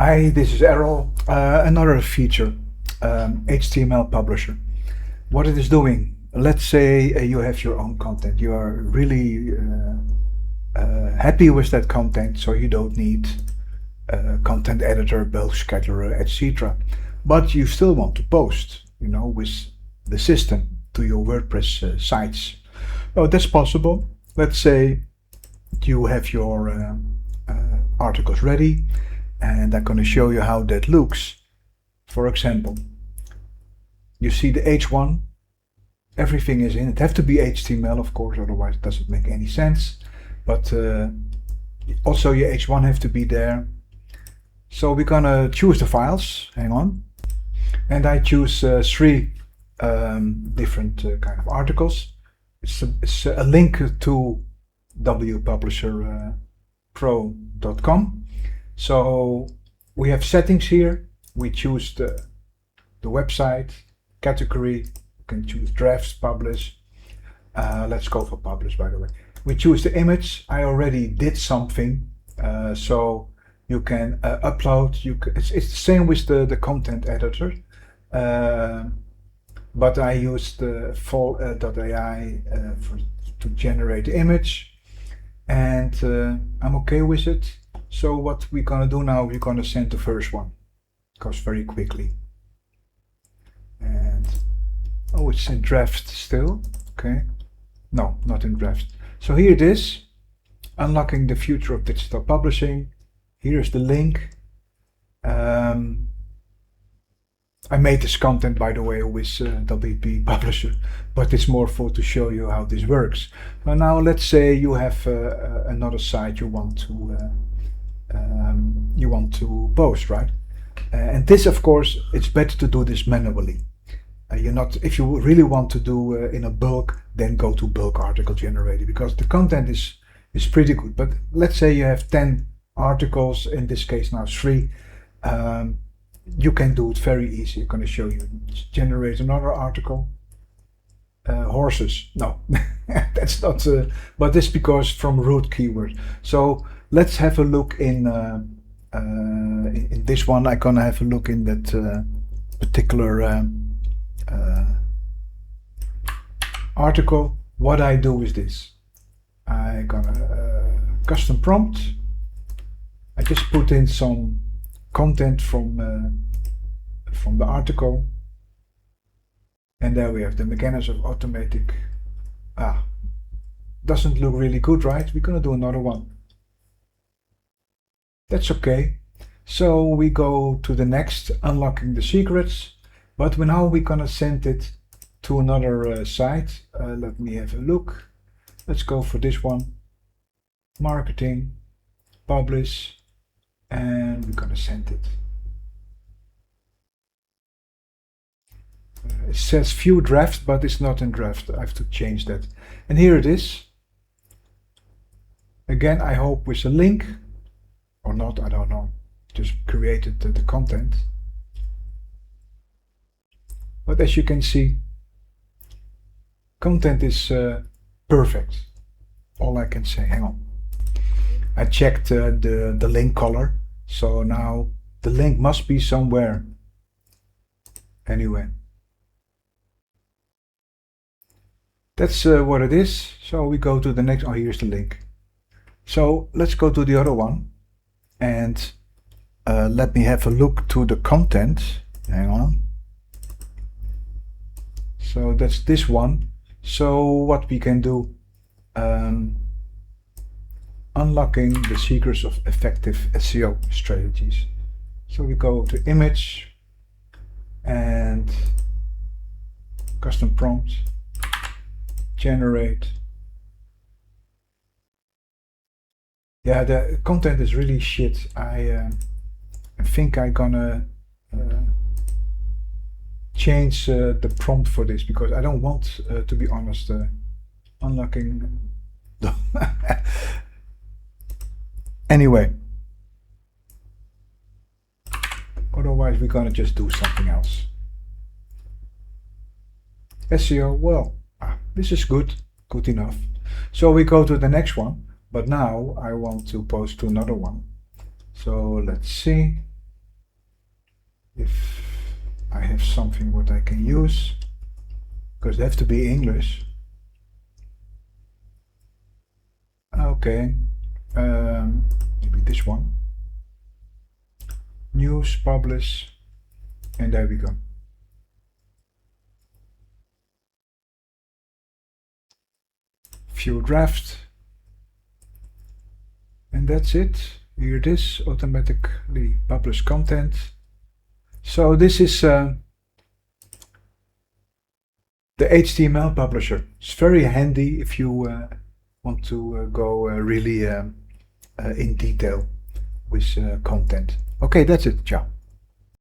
Hi, this is Errol. Another feature, HTML Publisher. What it is doing, let's say you have your own content. You are really happy with that content, so you don't need a content editor, bulk scheduler, etc. But you still want to post, with the system to your WordPress sites. Oh, that's possible. Let's say you have your articles ready, and I'm going to show you how that looks. For example, you see the H1, everything is in. It has to be HTML, of course, otherwise it doesn't make any sense. But also your H1 have to be there. So we're going to choose the files. Hang on. And I choose three different kind of articles. It's a link to wpublisherpro.com. So we have settings here. We choose the website, category. You can choose drafts, publish. Let's go for publish, by the way. We choose the image. I already did something, so you can upload. It's the same with the content editor, but I used the fall.ai to generate the image, and I'm okay with it. So what we're gonna do now, we're gonna send the first one. It goes very quickly. And oh, it's in draft still. Okay. No, not in draft. So here it is. Unlocking the future of digital publishing. Here's the link. I made this content, by the way, with WP Publisher, but it's more to show you how this works. But now let's say you have another site you want to post, right? And this, of course, it's better to do this manually. If you really want to do in a bulk, then go to bulk article generator, because the content is pretty good. But let's say you have 10 articles, in this case now 3. You can do it very easy. I'm going to show you. Generate another article. Horses. No, that's not. But this because from root keyword. So let's have a look in this one. I'm gonna have a look in that particular article. What I do is this. I'm gonna custom prompt. I just put in some content from the article, and there we have the mechanics of automatic. Doesn't look really good, right? We're gonna do another one. That's okay. So we go to the next, unlocking the secrets, but now we're gonna send it to another site. Let me have a look. Let's go for this one. Marketing, publish, and we're gonna send it. It says view draft, but it's not in draft. I have to change that. And here it is. Again, I hope with a link, or not, I don't know. Just created the content. But as you can see, content is perfect. All I can say. Hang on. I checked the link color, so now the link must be somewhere. Anyway, that's what it is. So we go to the next. Oh, here's the link. So let's go to the other one, and let me have a look to the content. Hang on. So that's this one. So what we can do. Unlocking the secrets of effective SEO strategies. So we go to image and custom prompt, generate. Yeah, the content is really shit. I think I'm gonna change the prompt for this, because I don't want, to be honest, unlocking. Anyway, otherwise we're gonna just do something else. SEO, well, this is good enough. So we go to the next one, but now I want to post to another one. So let's see. if I have something what I can use, because they have to be English. Okay, maybe this one. News, publish, and there we go. View draft, and that's it. Here it is, automatically publish content. So this is the HTML publisher. It's very handy if you want to go really in detail with content. Okay, that's it. Ciao.